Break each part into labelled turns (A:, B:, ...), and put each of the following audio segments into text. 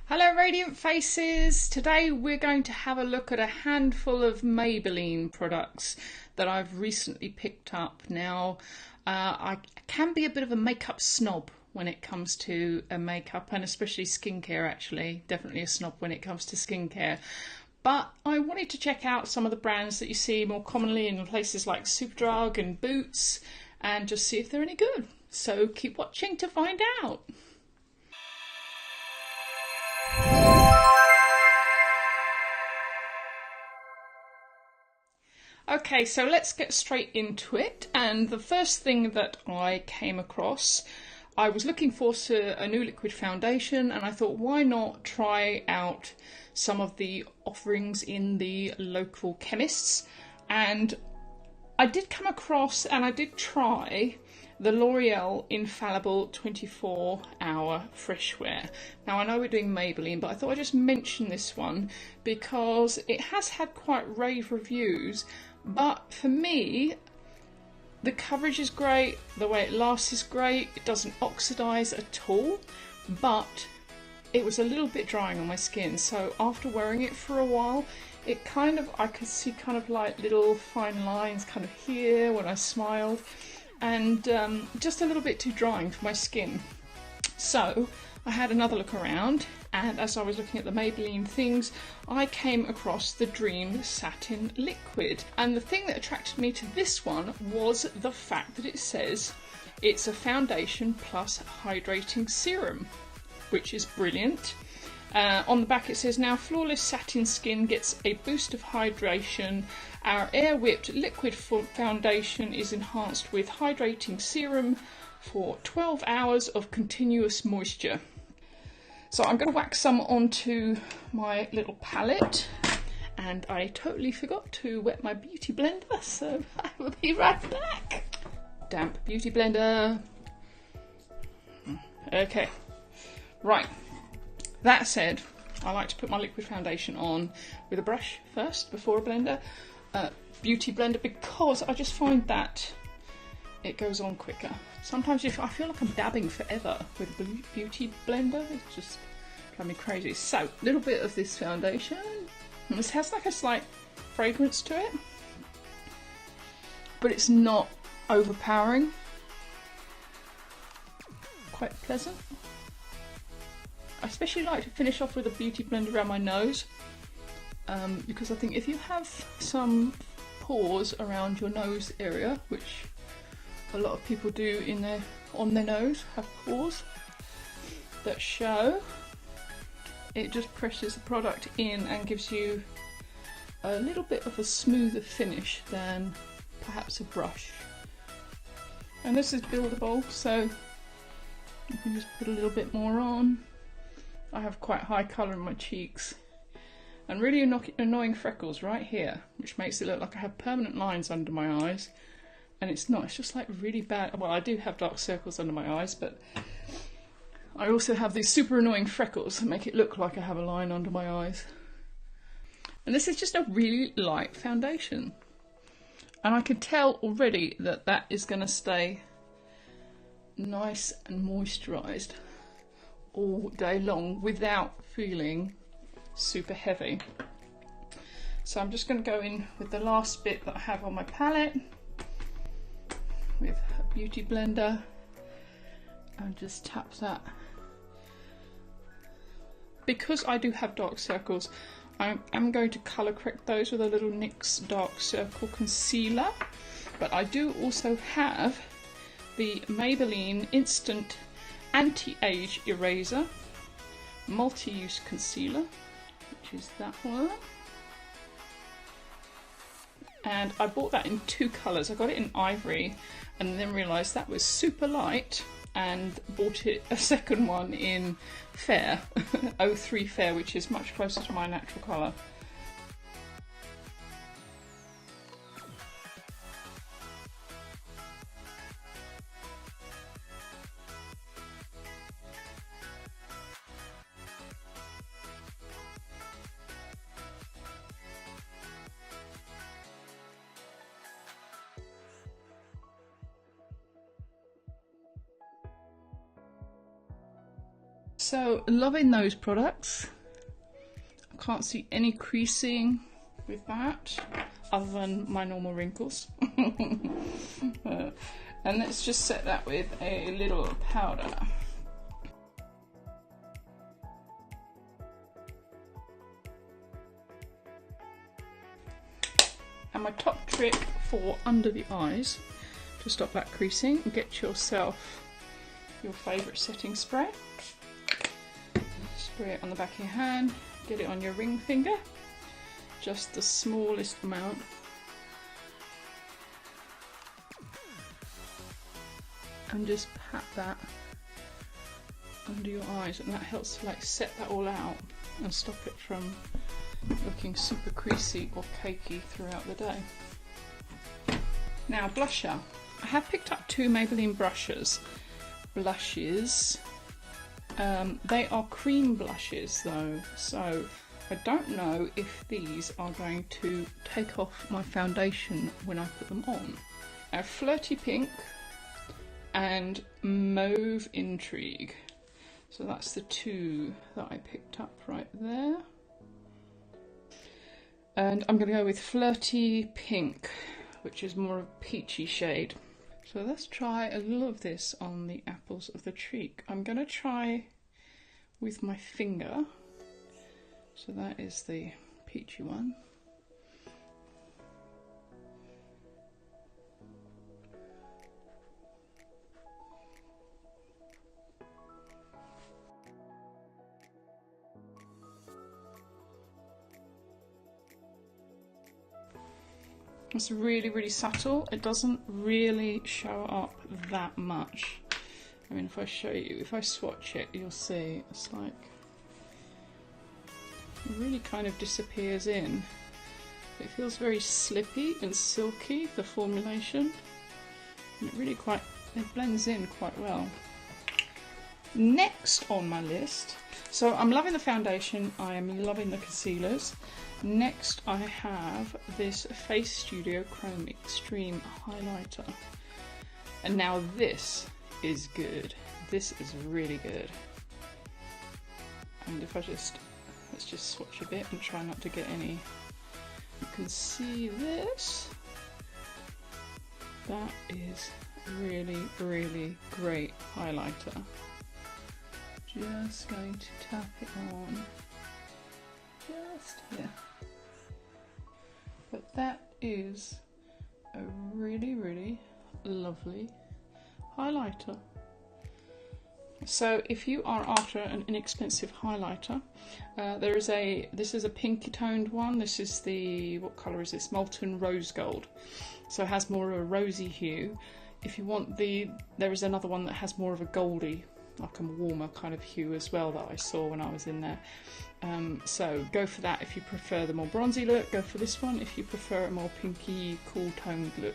A: Hello Radiant Faces! Today we're going to have a look at a handful of Maybelline products that I've recently picked up. Now, I can be a bit of a makeup snob when it comes to makeup, and especially skincare actually. Definitely a snob when it comes to skincare. But I wanted to check out some of the brands that you see more commonly in places like Superdrug and Boots and just see if they're any good. So keep watching to find out. Okay, so let's get straight into it. And the first thing that I came across, I was looking for a new liquid foundation, and I thought, why not try out some of the offerings in the local chemists? And I did come across, and I did try the L'Oreal Infallible 24-hour fresh wear. Now I know we're doing Maybelline, but I thought I'd just mention this one because it has had quite rave reviews, but for me the coverage is great, the way it lasts is great, it doesn't oxidize at all, but it was a little bit drying on my skin, so after wearing it for a while it kind of, I could see kind of like little fine lines kind of here when I smiled, and just a little bit too drying for my skin. So I had another look around, and as I was looking at the Maybelline things, I came across the Dream Satin Liquid. And the thing that attracted me to this one was the fact that it says it's a foundation plus hydrating serum, which is brilliant. On the back it says, now flawless satin skin gets a boost of hydration. Our air whipped liquid foundation is enhanced with hydrating serum for 12 hours of continuous moisture. So I'm going to whack some onto my little palette, and I totally forgot to wet my beauty blender, so I will be right back. Damp beauty blender. Okay, right. That said, I like to put my liquid foundation on with a brush first before a blender, beauty blender, because I just find that it goes on quicker. Sometimes I feel like I'm dabbing forever with a beauty blender. It's just drives me crazy. So, a little bit of this foundation. And this has like a slight fragrance to it, but it's not overpowering. Quite pleasant. I especially like to finish off with a beauty blender around my nose, because I think if you have some pores around your nose area, which a lot of people do on their nose, have pores that show, it just presses the product in and gives you a little bit of a smoother finish than perhaps a brush. And this is buildable, so you can just put a little bit more on. I have quite high colour in my cheeks and really annoying freckles right here, which makes it look like I have permanent lines under my eyes, and it's not, it's just like really bad. Well, I do have dark circles under my eyes, but I also have these super annoying freckles that make it look like I have a line under my eyes. And this is just a really light foundation, and I can tell already that that is going to stay nice and moisturised all day long without feeling super heavy. So I'm just going to go in with the last bit that I have on my palette with a beauty blender and just tap that. Because I do have dark circles, I'm going to colour correct those with a little NYX Dark Circle Concealer, but I do also have the Maybelline Instant Anti-Age Eraser Multi-Use Concealer, which is that one. And I bought that in two colours. I got it in Ivory and then realised that was super light and bought it a second one in Fair, 03 Fair, which is much closer to my natural colour. So loving those products. I can't see any creasing with that other than my normal wrinkles. And let's just set that with a little powder. And my top trick for under the eyes to stop that creasing, get yourself your favourite setting spray. Spray it on the back of your hand, get it on your ring finger, just the smallest amount. And just pat that under your eyes, and that helps to like set that all out and stop it from looking super creasy or cakey throughout the day. Now blusher. I have picked up two Maybelline blushes. They are cream blushes though, so I don't know if these are going to take off my foundation when I put them on. Flirty Pink and Mauve Intrigue. So that's the two that I picked up right there. And I'm going to go with Flirty Pink, which is more of a peachy shade. So let's try a little of this on the apples of the cheek. I'm going to try with my finger. So that is the peachy one. It's really, really subtle. It doesn't really show up that much. I mean, if I show you, if I swatch it, you'll see it's like, it really kind of disappears in. It feels very slippy and silky, the formulation. And it blends in quite well. Next on my list, so I'm loving the foundation, I am loving the concealers. Next I have this Facestudio Chrome Extreme Highlighter. And now this is good. This is really good. And if let's just swatch a bit and try not to get any. You can see this. That is really, really great highlighter. Just going to tap it on just here. But that is a really, really lovely highlighter. So if you are after an inexpensive highlighter, this is a pinky toned one. This is the, what colour is this? Molten Rose Gold. So it has more of a rosy hue. If you want there is another one that has more of a goldy, like a warmer kind of hue as well that I saw when I was in there. So go for that if you prefer the more bronzy look. Go for this one if you prefer a more pinky, cool toned look.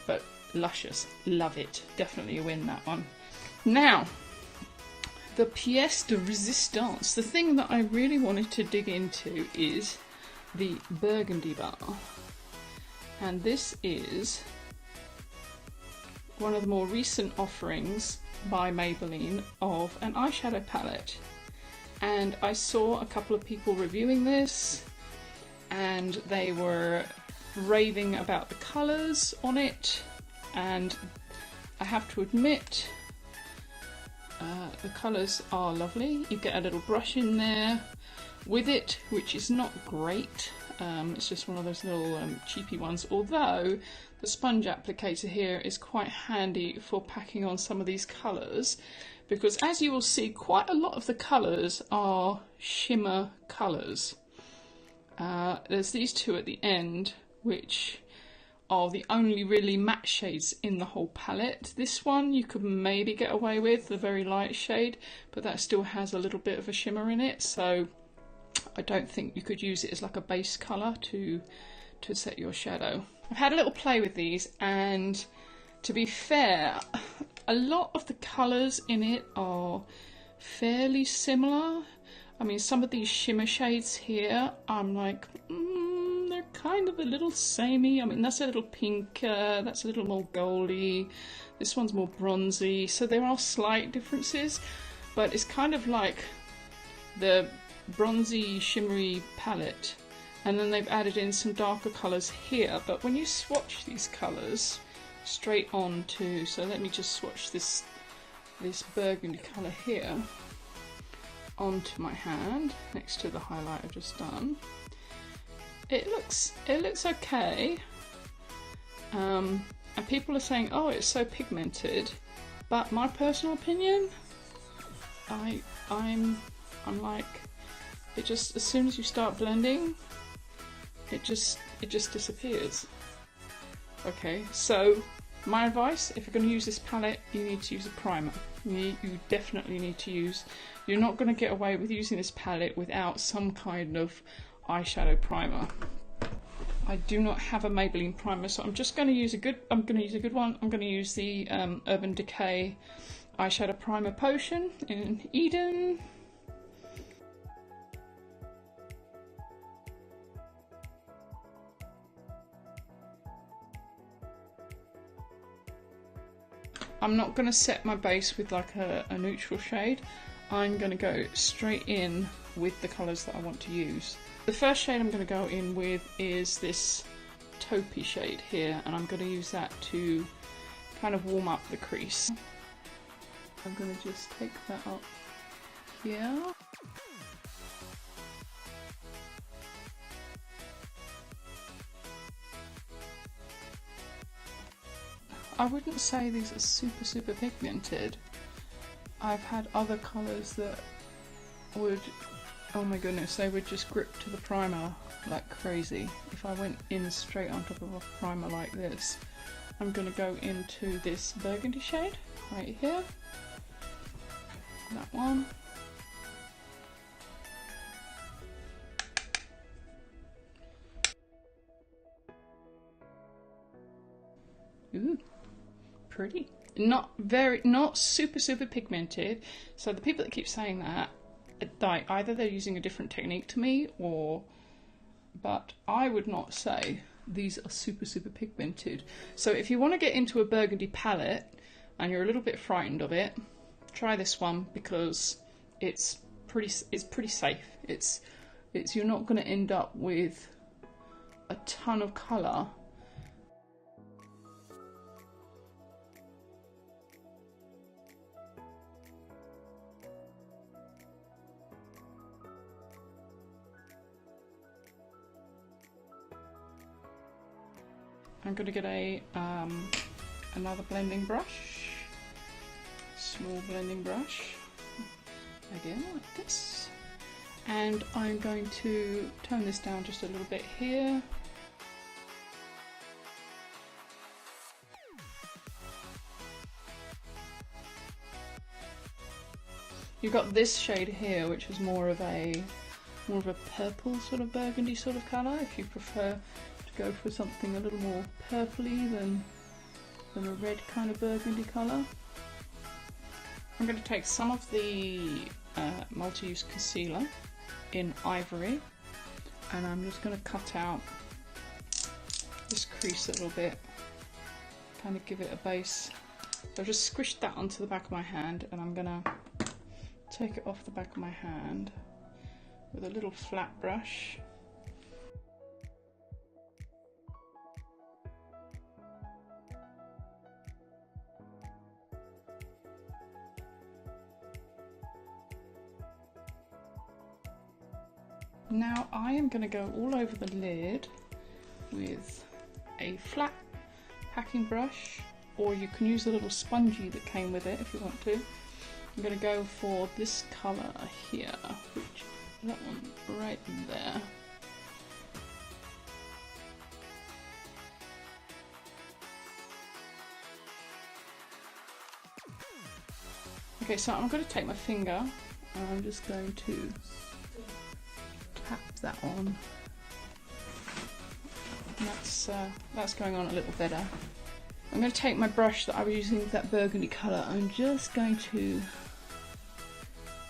A: But luscious, love it. Definitely a win, that one. Now, the pièce de résistance, the thing that I really wanted to dig into is the Burgundy Bar. And this is one of the more recent offerings by Maybelline of an eyeshadow palette. And I saw a couple of people reviewing this and they were raving about the colours on it, and I have to admit the colours are lovely. You get a little brush in there with it, which is not great. It's just one of those little cheapy ones, although the sponge applicator here is quite handy for packing on some of these colours, because as you will see, quite a lot of the colours are shimmer colours. There's these two at the end, which are the only really matte shades in the whole palette. This one you could maybe get away with, the very light shade, but that still has a little bit of a shimmer in it, so I don't think you could use it as like a base colour to set your shadow. I've had a little play with these, and to be fair, a lot of the colours in it are fairly similar. I mean, some of these shimmer shades here, I'm like, they're kind of a little samey. I mean, that's a little pinker, that's a little more goldy, this one's more bronzy, so there are slight differences. but it's kind of like the bronzy shimmery palette, and then they've added in some darker colours here. But when you swatch these colours straight on to, so let me just swatch this burgundy colour here onto my hand next to the highlight I've just done. It looks okay, and people are saying, oh, it's so pigmented, but my personal opinion, I'm like, it just, as soon as you start blending, it just disappears. Okay, so my advice, if you're going to use this palette, you need to use a primer. You definitely need to use, you're not going to get away with using this palette without some kind of eyeshadow primer. I do not have a Maybelline primer, so I'm just going to use a good one. I'm going to use the Urban Decay eyeshadow primer potion in Eden. I'm not going to set my base with like a neutral shade. I'm going to go straight in with the colours that I want to use. The first shade I'm going to go in with is this taupey shade here, and I'm going to use that to kind of warm up the crease. I'm going to just take that up here. I wouldn't say these are super pigmented. I've had other colours that would, oh my goodness, they would just grip to the primer like crazy. If I went in straight on top of a primer like this, I'm going to go into this burgundy shade right here. That one. Ooh. Pretty. Not super pigmented. So the people that keep saying that, like, either they're using a different technique to me, but I would not say these are super pigmented. So if you want to get into a burgundy palette and you're a little bit frightened of it, try this one, because it's pretty safe. It's you're not going to end up with a ton of colour. I'm going to get a another blending brush, small blending brush, again like this, and I'm going to tone this down just a little bit here. You've got this shade here, which is more of a purple sort of burgundy sort of colour, if you prefer to go for something a little more purpley than a red kind of burgundy colour. I'm going to take some of the multi-use concealer in Ivory, and I'm just going to cut out this crease a little bit, kind of give it a base. So I've just squished that onto the back of my hand, and I'm going to take it off the back of my hand with a little flat brush. Now I am going to go all over the lid with a flat packing brush, or you can use a little spongy that came with it if you want to. I'm going to go for this colour here, which is that one right there. Okay, so I'm going to take my finger and I'm just going to tap that on. That's going on a little better. I'm going to take my brush that I was using with that burgundy colour. I'm just going to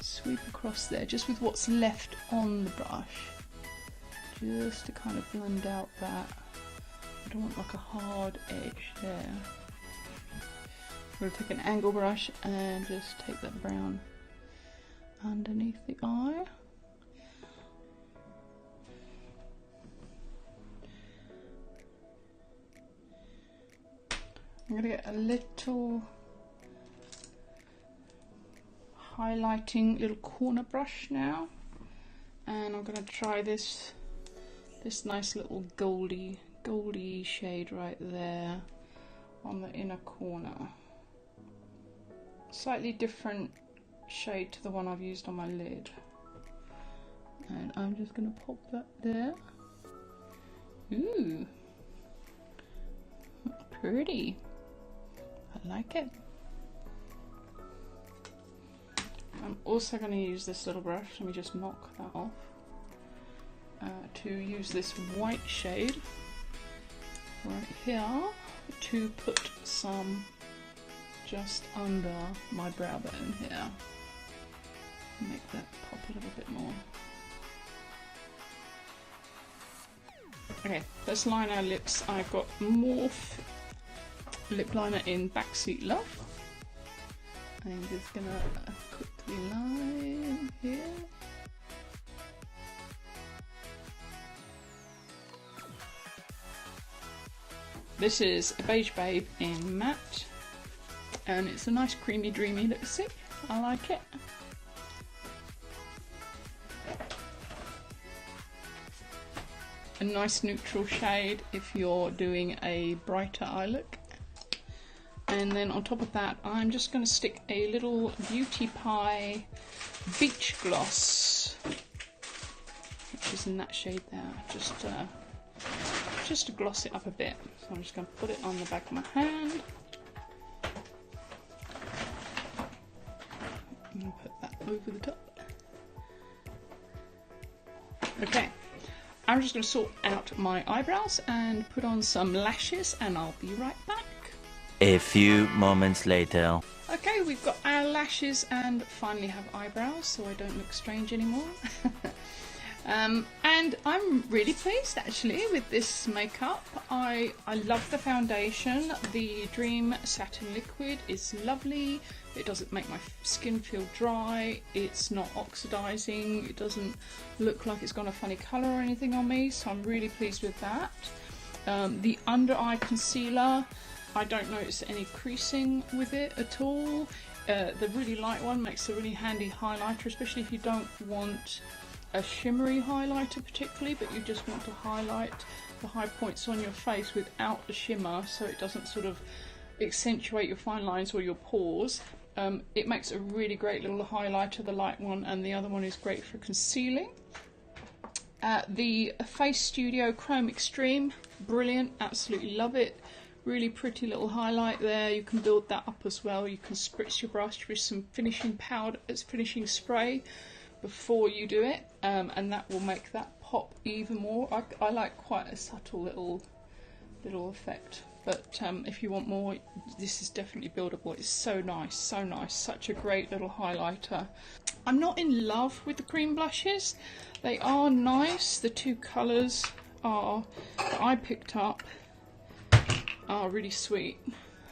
A: sweep across there, just with what's left on the brush, just to kind of blend out that. I don't want like a hard edge there. I'm going to take an angle brush and just take that brown underneath the eye. I'm going to get a little highlighting little corner brush now, and I'm going to try this nice little goldy shade right there on the inner corner. Slightly different shade to the one I've used on my lid, and I'm just going to pop that there. Ooh, pretty. I like it. I'm also going to use this little brush, let me just knock that off, to use this white shade right here to put some just under my brow bone here. Make that pop a little bit more. Okay, let's line our lips. I've got Morphe lip liner in Backseat Love. I'm just gonna quickly line here. This is a Beige Babe in matte, and it's a nice creamy dreamy lipstick. I like it. A nice neutral shade if you're doing a brighter eye look. And then on top of that, I'm just going to stick a little Beauty Pie Beach Gloss, which is in that shade there, just to gloss it up a bit. So I'm just going to put it on the back of my hand. And put that over the top. Okay, I'm just going to sort out my eyebrows and put on some lashes, and I'll be right back.
B: A few moments later.
A: Okay, we've got our lashes and finally have eyebrows, so I don't look strange anymore. And I'm really pleased actually with this makeup. I love the foundation. The Dream Satin Liquid is lovely. It doesn't make my skin feel dry. It's not oxidizing. It doesn't look like it's got a funny color or anything on me, so I'm really pleased with that. The under eye concealer, I don't notice any creasing with it at all. The really light one makes a really handy highlighter, especially if you don't want a shimmery highlighter particularly, but you just want to highlight the high points on your face without the shimmer, so it doesn't sort of accentuate your fine lines or your pores. It makes a really great little highlighter, the light one, and the other one is great for concealing. The Facestudio Chrome Extreme, brilliant, absolutely love it. Really pretty little highlight there. You can build that up as well. You can spritz your brush with some finishing powder, finishing spray before you do it, and that will make that pop even more. I like quite a subtle little effect, but if you want more, this is definitely buildable. It's so nice, such a great little highlighter. I'm not in love with the cream blushes. They are nice. The two colours that I picked up are really sweet,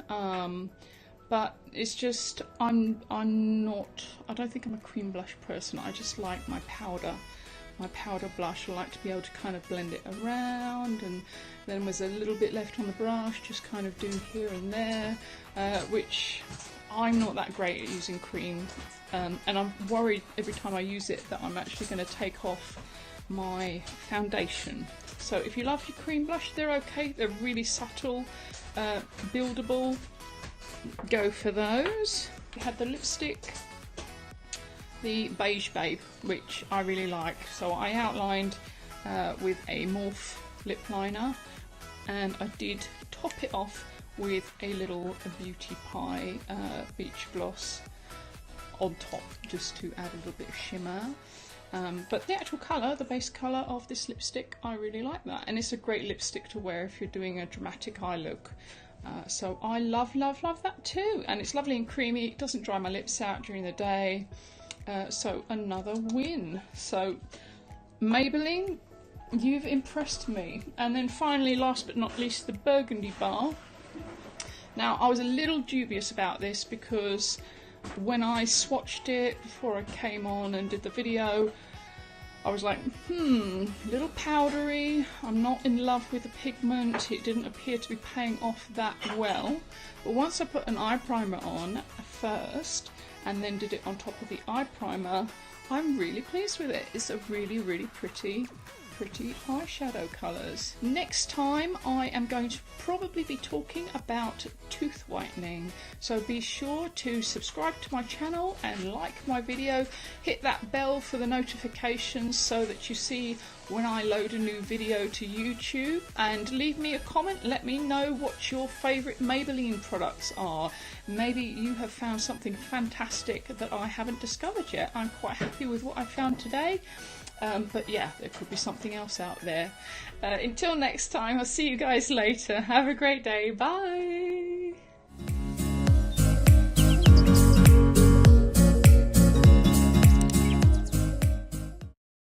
A: but it's just I don't think I'm a cream blush person. I just like my powder blush. I like to be able to kind of blend it around, and then there's a little bit left on the brush, just kind of do here and there, which I'm not that great at using cream, and I'm worried every time I use it that I'm actually going to take off my foundation. So if you love your cream blush, they're okay. They're really subtle, buildable. Go for those. We had the lipstick, the Beige Babe, which I really like. So I outlined with a Morphe lip liner, and I did top it off with a little Beauty Pie Beach Gloss on top, just to add a little bit of shimmer. But the actual colour, the base colour of this lipstick, I really like that, and it's a great lipstick to wear if you're doing a dramatic eye look. So I love that too, and it's lovely and creamy. It doesn't dry my lips out during the day, so another win. So Maybelline, you've impressed me. And then finally, last but not least, the Burgundy Bar. Now I was a little dubious about this because when I swatched it before I came on and did the video, I was like, a little powdery, I'm not in love with the pigment, it didn't appear to be paying off that well. But once I put an eye primer on first, and then did it on top of the eye primer, I'm really pleased with it. It's a really, really pretty eyeshadow colours. Next time I am going to probably be talking about tooth whitening, so be sure to subscribe to my channel and like my video, hit that bell for the notifications so that you see when I load a new video to YouTube, and leave me a comment. Let me know what your favourite Maybelline products are. Maybe you have found something fantastic that I haven't discovered yet. I'm quite happy with what I found today. But yeah, there could be something else out there. Until next time, I'll see you guys later. Have a great day. Bye!